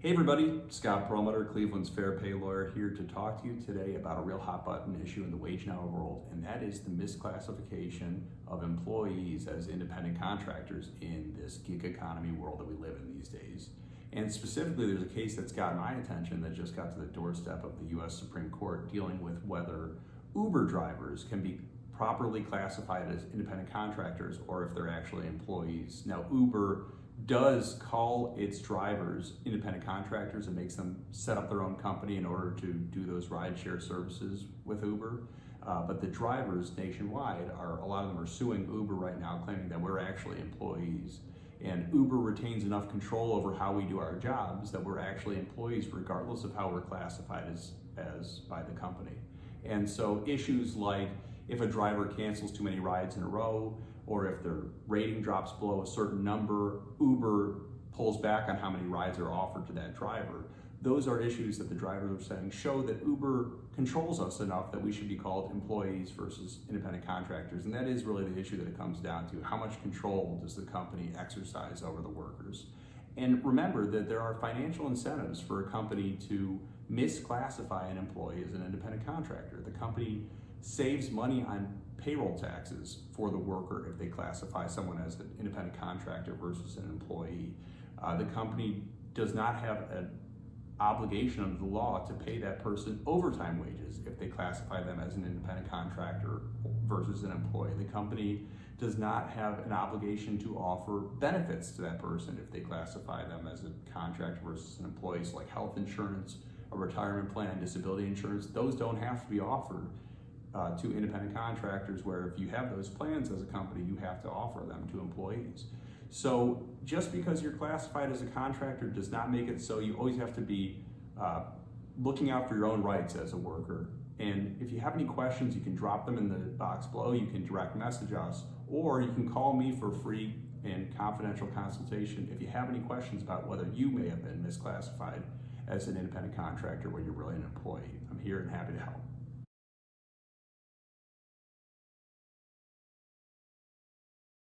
Hey everybody, Scott Perlmuter, Cleveland's fair pay lawyer, here to talk to you today about a real hot button issue in the wage and hour world, and that is the misclassification of employees as independent contractors in this gig economy world that we live in these days. And specifically, there's a case that's got my attention that just got to the doorstep of the US Supreme Court dealing with whether Uber drivers can be properly classified as independent contractors or if they're actually employees. Now, Uber does call its drivers independent contractors and makes them set up their own company in order to do those rideshare services with Uber. But the drivers nationwide a lot of them are suing Uber right now, claiming that we're actually employees. And Uber retains enough control over how we do our jobs that we're actually employees regardless of how we're classified as by the company. And so issues like if a driver cancels too many rides in a row, or if their rating drops below a certain number, Uber pulls back on how many rides are offered to that driver. Those are issues that the drivers are saying show that Uber controls us enough that we should be called employees versus independent contractors. And that is really the issue that it comes down to. How much control does the company exercise over the workers? And remember that there are financial incentives for a company to misclassify an employee as an independent contractor. The company saves money on payroll taxes for the worker if they classify someone as an independent contractor versus an employee. The company does not have an obligation under the law to pay that person overtime wages if they classify them as an independent contractor versus an employee. The company does not have an obligation to offer benefits to that person if they classify them as a contractor versus an employee, so like health insurance, a retirement plan, disability insurance. Those don't have to be offered to independent contractors, where if you have those plans as a company, you have to offer them to employees. So just because you're classified as a contractor does not make it so you always have to be looking out for your own rights as a worker. And if you have any questions, you can drop them in the box below. You can direct message us, or you can call me for free and confidential consultation if you have any questions about whether you may have been misclassified as an independent contractor when you're really an employee. I'm here and happy to help.